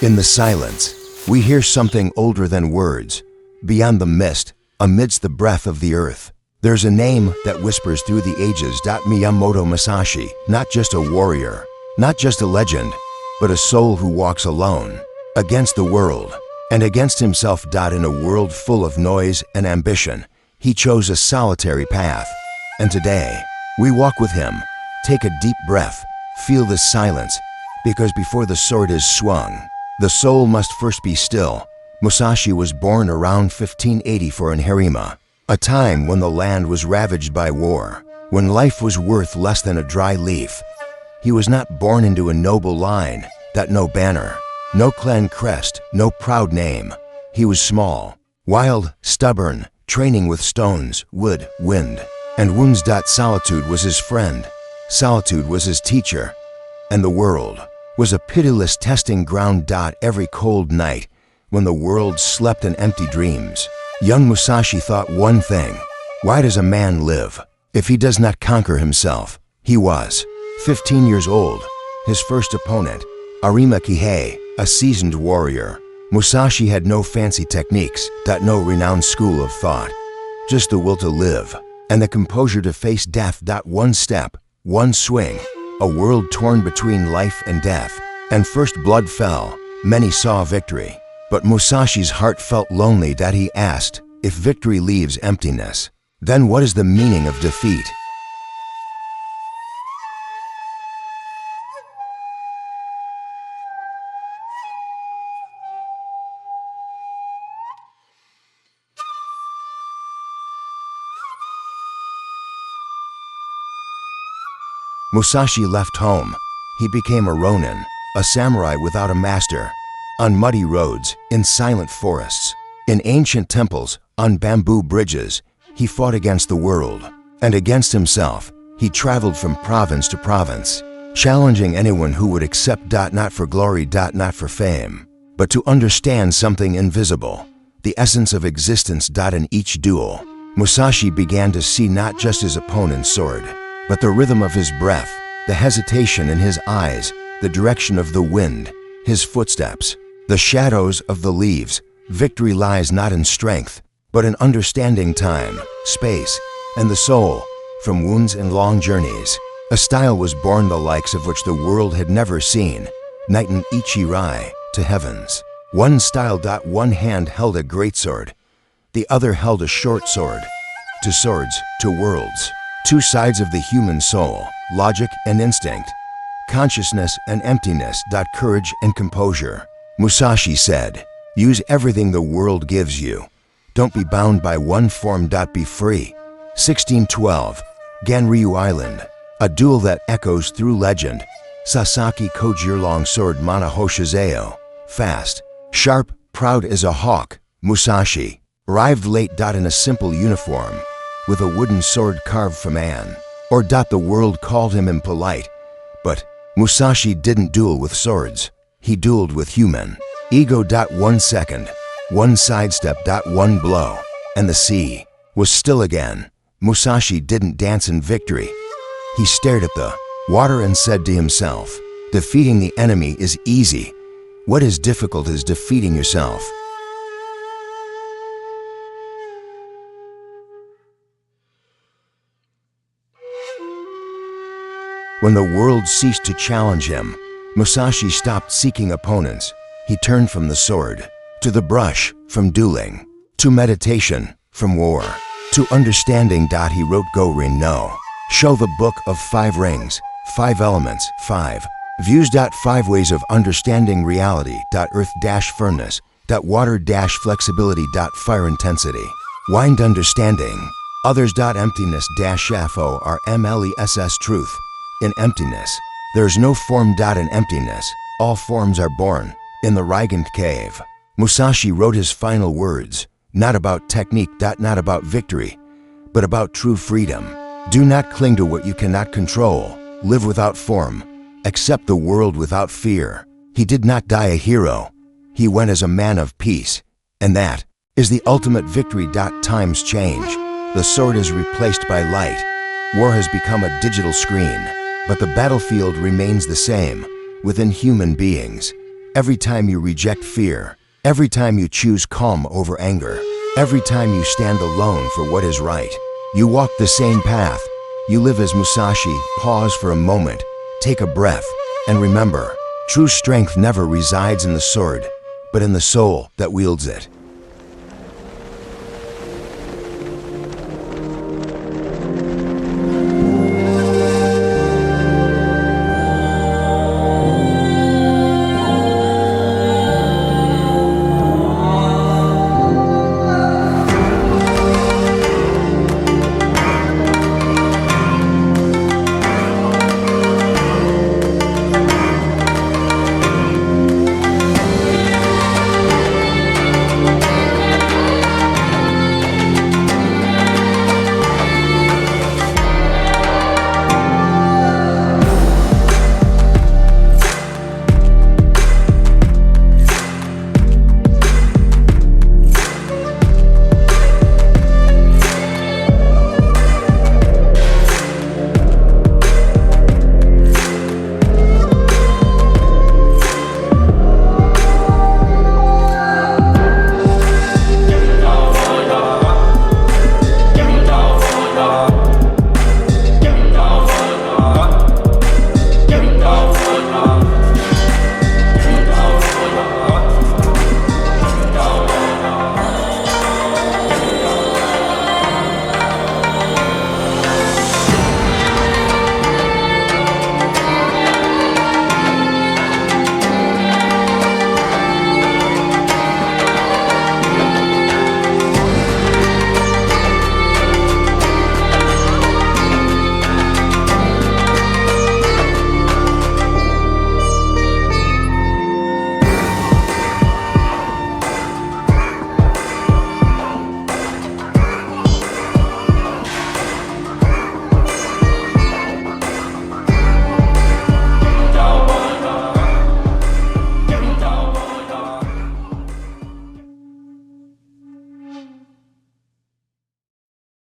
In the silence, we hear something older than words. Beyond the mist, amidst the breath of the earth, there's a name that whispers through the ages. Miyamoto Musashi, not just a warrior, not just a legend, but a soul who walks alone, against the world, and against himself. In a world full of noise and ambition, he chose a solitary path. And today, we walk with him, take a deep breath, feel the silence, because before the sword is swung, the soul must first be still. Musashi was born around 1584 in Hirima, a time when the land was ravaged by war, when life was worth less than a dry leaf. He was not born into a noble line, no banner, no clan crest, no proud name. He was small, wild, stubborn, training with stones, wood, wind, and wounds. Solitude was his friend, solitude was his teacher, and the world was a pitiless testing ground. Every cold night, when the world slept in empty dreams, young Musashi thought one thing: why does a man live if he does not conquer himself? He was 15 years old, his first opponent, Arima Kihei, a seasoned warrior. Musashi had no fancy techniques, no renowned school of thought, just the will to live and the composure to face death. One step, one swing, a world torn between life and death, and first blood fell. Many saw victory, but Musashi's heart felt lonely. He asked, if victory leaves emptiness, then what is the meaning of defeat? Musashi left home. He became a ronin, a samurai without a master. On muddy roads, in silent forests, in ancient temples, on bamboo bridges, he fought against the world and against himself. He traveled from province to province, challenging anyone who would accept not for glory, not for fame, but to understand something invisible, the essence of existence. In each duel, Musashi began to see not just his opponent's sword, but the rhythm of his breath, the hesitation in his eyes, the direction of the wind, his footsteps, the shadows of the leaves. Victory lies not in strength, but in understanding time, space, and the soul. From wounds and long journeys, a style was born the likes of which the world had never seen. Nighten Ichirai, to heavens. One style. One hand held a greatsword, the other held a short sword. To swords, to worlds. Two sides of the human soul, logic and instinct, consciousness and emptiness. Courage and composure. Musashi said, use everything the world gives you. Don't be bound by one form. Be free. 1612, Ganryu Island, a duel that echoes through legend. Sasaki Kojir longsword Mana Hoshizeo, fast, sharp, proud as a hawk. Musashi arrived late. In a simple uniform, with a wooden sword carved from Anne, or the world called him impolite. But Musashi didn't duel with swords, he dueled with human ego. 1 second, one sidestep. One blow, and the sea was still again. Musashi didn't dance in victory. He stared at the water and said to himself, defeating the enemy is easy. What is difficult is defeating yourself. When the world ceased to challenge him, Musashi stopped seeking opponents. He turned from the sword to the brush, from dueling to meditation, from war to understanding. He wrote Go-Rin no Show, the book of 5 rings, 5 elements, 5 views. 5 ways of understanding reality. Earth-firmness, water-flexibility. Fire intensity, wind understanding, others. Emptiness-FORMLESS truth. In emptiness, there's no form. In emptiness, all forms are born. In the reimagined cave, Musashi wrote his final words, not about technique, not about victory, but about true freedom. Do not cling to what you cannot control. Live without form. Accept the world without fear. He did not die a hero. He went as a man of peace. And that is the ultimate victory. Times change. The sword is replaced by light. War has become a digital screen. But the battlefield remains the same, within human beings. Every time you reject fear, every time you choose calm over anger, every time you stand alone for what is right, you walk the same path. You live as Musashi. Pause for a moment, take a breath, and remember, true strength never resides in the sword, but in the soul that wields it.